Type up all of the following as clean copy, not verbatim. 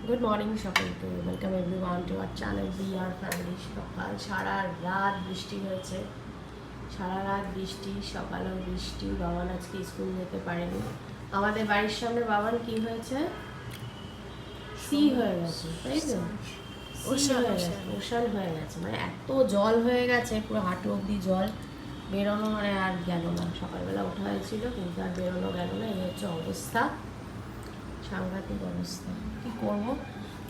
Good morning সকলকে, welcome everyone to our channel BR family. সকাল সারা রাত বৃষ্টি হয়েছে, সারা রাত বৃষ্টি, সকালেও বৃষ্টি। বাবান আজকে স্কুল যেতে পারেনি। আমাদের বাড়ির সামনে বাবান কি হয়েছে, সি হয়ে গেছে, তাই তো, ওশান হয়ে গেছে। মানে এত জল হয়ে গেছে, পুরো হাঁটু অবধি জল, বেরোনো মানে আর গেল না। সকালবেলা ওঠা হয়েছিল কিন্তু আর বেরোনো গেল না। এই হচ্ছে অবস্থা, সাংঘাতিক অবস্থা। কি করবো,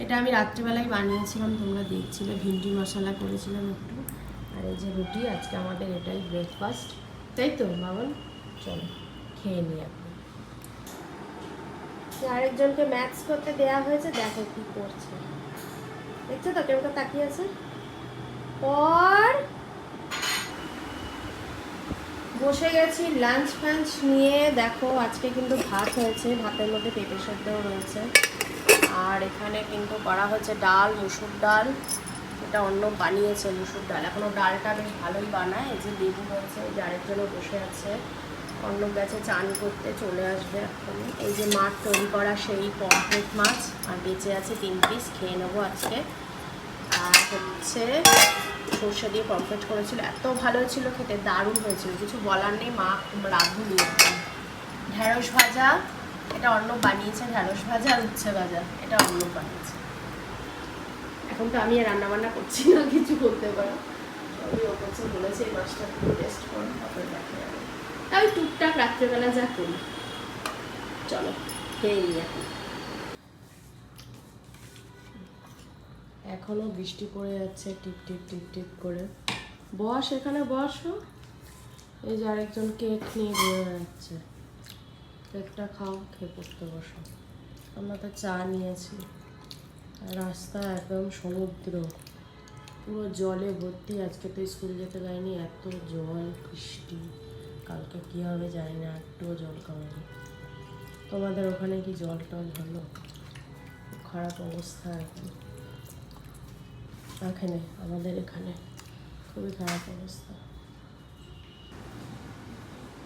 এটা আমি রাত্রিবেলায় বানিয়েছিলাম, তোমরা দেখছিলে, ভিন্ডি মশলা করেছিলাম একটু। আর এই যে রুটি, আজকে আমাদের এটাই ব্রেকফাস্ট, তাই তো বাবন? চলো খেয়ে নিই এখন। আরেকজনকে ম্যাথস করতে দেওয়া হয়েছে, দেখো কি করছে, দেখছো তো কেমন তাকিয়ে আছে। পর বসে গেছি লাঞ্চ ফাঞ্চ নিয়ে। দেখো আজকে কিন্তু ভাত হয়েছে, ভাতের মধ্যে পেঁপে সেদ্ধও রয়েছে। আর এখানে কিন্তু করা হচ্ছে ডাল, মুসুর ডাল। এটা অন্য বানিয়েছে মুসুর ডাল, এখনও ডালটা বেশ ভালোই বানায়। এই যে লেবু রয়েছে, এই যে আরেকজনও বসে আছে, অন্য গেছে চান করতে, চলে আসবে এখন। এই যে মাছ তৈরি করা সেই পমফ্রেট মাছ, আর বেঁচে আছে 3 পিস, খেয়ে নেবো আজকে। আর হচ্ছে সর্ষে দিয়ে পমফ্রেট করেছিল, এত ভালো ছিল খেতে, দারুণ হয়েছিল, কিছু বলার নেই। মা রাঁধুনি একদম। ঢ্যাঁড়স ভাজা, এটা অন্য বানিয়েছে, ঢ্যাঁড়স ভাজা আর উচ্ছে ভাজা, এটা অন্য বানিয়েছে। এখন তো আমি আর রান্নাবান্না করছি না, কিছু করতে পারো, সবই ও করছে। বলেছে এই মাছটা একটু টেস্ট করো, তারপরে দেখা যাবে। তাই টুকটাক রাত্রেবেলা যা করি। চলো খেয়ে নিই এখন। এখনো বৃষ্টি পড়ে যাচ্ছে টিপ টিপ টিপ টিপ করে। বস, এখানে বসো। এই যে আরেকজন কেক নিয়ে বেরো যাচ্ছে, কেকটা খাও, খেয়ে পড়তে বসো। আমরা তো চা নিয়েছি। রাস্তা একদম সমুদ্র, পুরো জলে ভর্তি। আজকে তো স্কুল যেতে যায়নি, এত জল, বৃষ্টি। কালকে কী হবে জানি না, একটুও জল কমেনি। তোমাদের ওখানে কি জল টল হলো? খুব খারাপ অবস্থা এখন এখানে, আমাদের এখানে খুবই খারাপ অবস্থা।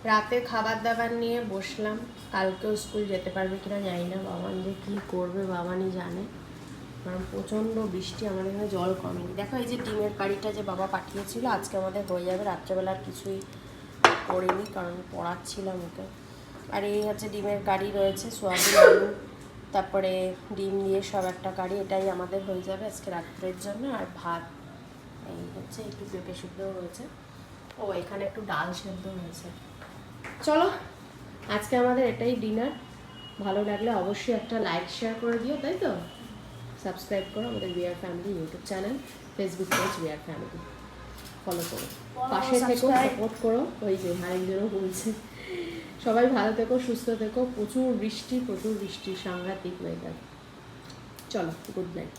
রাতে খাবার দাবার নিয়ে বসলাম। কালকেও স্কুল যেতে পারবে কিনা জানি না, বাবান যে কী করবে বাবানই জানে, কারণ প্রচণ্ড বৃষ্টি। আমাদের এখানে জল কমেনি। দেখো এই যে ডিমের কারিটা যে বাবা পাঠিয়েছিল, আজকে আমাদের হয়ে যাবে। রাত্রেবেলা আর কিছুই করিনি, কারণ পড়াচ্ছিলাম ওকে। আর এই হচ্ছে ডিমের কারি রয়েছে, সোয়াবিন আলু তারপরে ডিম দিয়ে সব একটা কারি, এটাই আমাদের হয়ে যাবে আজকে রাত্রের জন্য। আর ভাত এই হচ্ছে, একটু পেঁপে সেদ্ধও রয়েছে, ও এখানে একটু ডাল সেদ্ধ হয়েছে। চলো আজকে আমাদের এটাই ডিনার। ভালো লাগলে অবশ্যই একটা লাইক শেয়ার করে দিও, তাই তো? সাবস্ক্রাইব করো আমাদের BR family YouTube channel, Facebook page BR family, follow করো, পাশে থেকো, সাপোর্ট করো। ওই যে আরেকজনও বলছে। সবাই ভালো থেকো, সুস্থ থেকো। প্রচুর বৃষ্টি, সাংঘাতিক ওয়েদার। চলো, গুড নাইট।